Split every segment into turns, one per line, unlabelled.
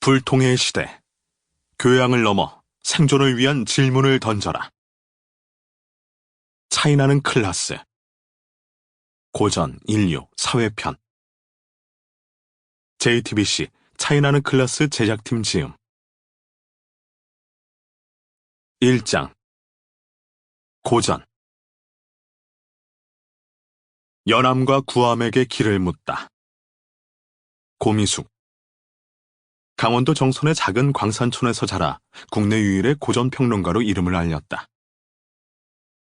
불통의 시대, 교양을 넘어 생존을 위한 질문을 던져라. 차이나는 클라스, 고전, 인류, 사회편. JTBC 차이나는 클라스 제작팀 지음. 1장 고전. 연암과 구암에게 길을 묻다. 고미숙. 강원도 정선의 작은 광산촌에서 자라 국내 유일의 고전 평론가로 이름을 알렸다.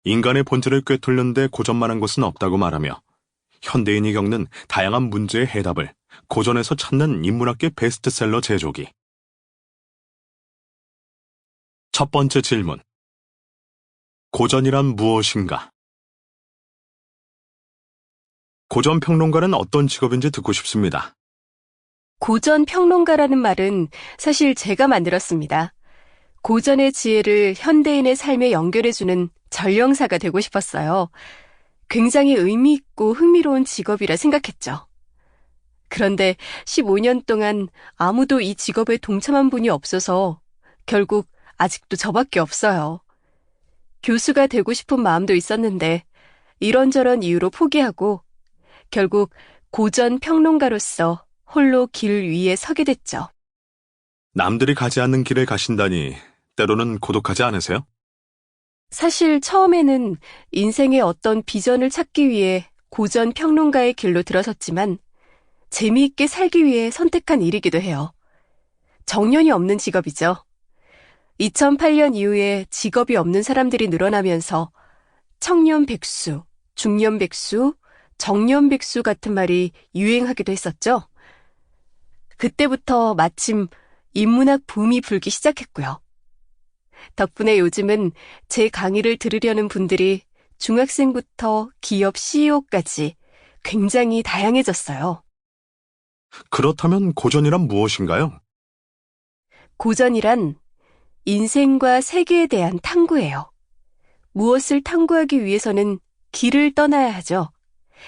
인간의 본질을 꿰뚫는데 고전만한 것은 없다고 말하며 현대인이 겪는 다양한 문제의 해답을 고전에서 찾는 인문학계 베스트셀러 제조기. 첫 번째 질문. 고전이란 무엇인가? 고전 평론가는 어떤 직업인지 듣고 싶습니다.
고전 평론가라는 말은 사실 제가 만들었습니다. 고전의 지혜를 현대인의 삶에 연결해주는 전령사가 되고 싶었어요. 굉장히 의미 있고 흥미로운 직업이라 생각했죠. 그런데 15년 동안 아무도 이 직업에 동참한 분이 없어서 결국 아직도 저밖에 없어요. 교수가 되고 싶은 마음도 있었는데 이런저런 이유로 포기하고 결국 고전 평론가로서 홀로 길 위에 서게 됐죠.
남들이 가지 않는 길을 가신다니 때로는 고독하지 않으세요?
사실 처음에는 인생의 어떤 비전을 찾기 위해 고전 평론가의 길로 들어섰지만 재미있게 살기 위해 선택한 일이기도 해요. 정년이 없는 직업이죠. 2008년 이후에 직업이 없는 사람들이 늘어나면서 청년 백수, 중년 백수, 정년 백수 같은 말이 유행하기도 했었죠. 그때부터 마침 인문학 붐이 불기 시작했고요. 덕분에 요즘은 제 강의를 들으려는 분들이 중학생부터 기업 CEO까지 굉장히 다양해졌어요.
그렇다면 고전이란 무엇인가요?
고전이란 인생과 세계에 대한 탐구예요. 무엇을 탐구하기 위해서는 길을 떠나야 하죠.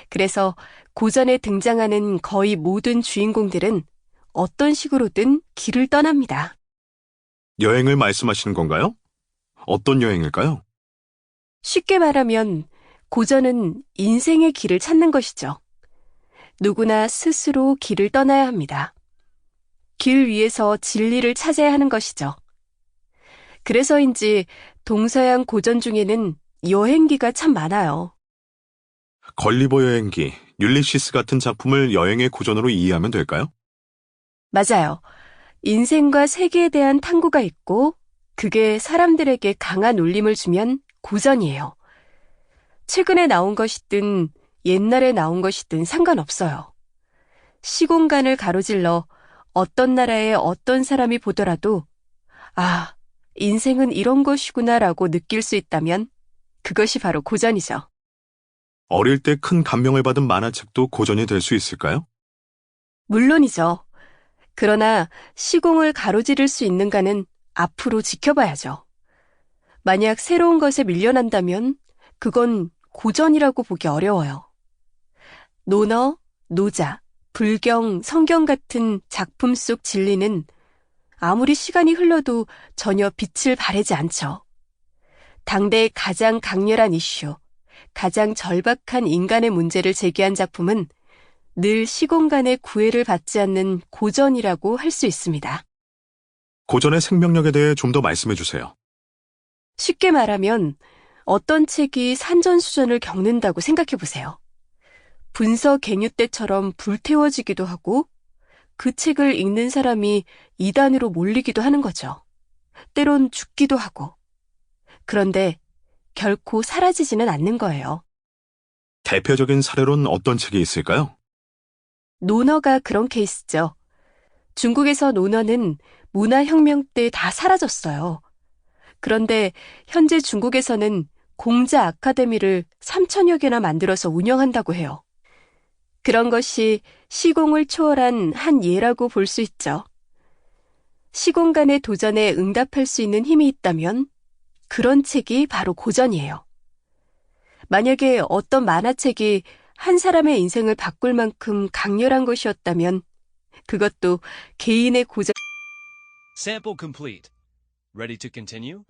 그래서 고전에 등장하는 거의 모든 주인공들은 어떤 식으로든 길을 떠납니다.
여행을 말씀하시는 건가요? 어떤 여행일까요?
쉽게 말하면 고전은 인생의 길을 찾는 것이죠. 누구나 스스로 길을 떠나야 합니다. 길 위에서 진리를 찾아야 하는 것이죠. 그래서인지 동서양 고전 중에는 여행기가 참 많아요.
걸리버 여행기, 율리시스 같은 작품을 여행의 고전으로 이해하면 될까요?
맞아요. 인생과 세계에 대한 탐구가 있고 그게 사람들에게 강한 울림을 주면 고전이에요. 최근에 나온 것이든 옛날에 나온 것이든 상관없어요. 시공간을 가로질러 어떤 나라의 어떤 사람이 보더라도 아, 인생은 이런 것이구나라고 느낄 수 있다면 그것이 바로 고전이죠.
어릴 때 큰 감명을 받은 만화책도 고전이 될 수 있을까요?
물론이죠. 그러나 시공을 가로지를 수 있는가는 앞으로 지켜봐야죠. 만약 새로운 것에 밀려난다면 그건 고전이라고 보기 어려워요. 논어, 노자, 불경, 성경 같은 작품 속 진리는 아무리 시간이 흘러도 전혀 빛을 발하지 않죠. 당대의 가장 강렬한 이슈, 가장 절박한 인간의 문제를 제기한 작품은 늘 시공간의 구애를 받지 않는 고전이라고 할 수 있습니다.
고전의 생명력에 대해 좀 더 말씀해 주세요.
쉽게 말하면 어떤 책이 산전수전을 겪는다고 생각해 보세요. 분서갱유 때처럼 불태워지기도 하고 그 책을 읽는 사람이 이단으로 몰리기도 하는 거죠. 때론 죽기도 하고. 그런데 결코 사라지지는 않는 거예요.
대표적인 사례로는 어떤 책이 있을까요?
논어가 그런 케이스죠. 중국에서 논어는 문화혁명 때 다 사라졌어요. 그런데 현재 중국에서는 공자 아카데미를 3,000여 개나 만들어서 운영한다고 해요. 그런 것이 시공을 초월한 한 예라고 볼 수 있죠. 시공간의 도전에 응답할 수 있는 힘이 있다면 그런 책이 바로 고전이에요. 만약에 어떤 만화책이 한 사람의 인생을 바꿀 만큼 강렬한 것이었다면 그것도 개인의 고전
Sample complete. Ready to continue?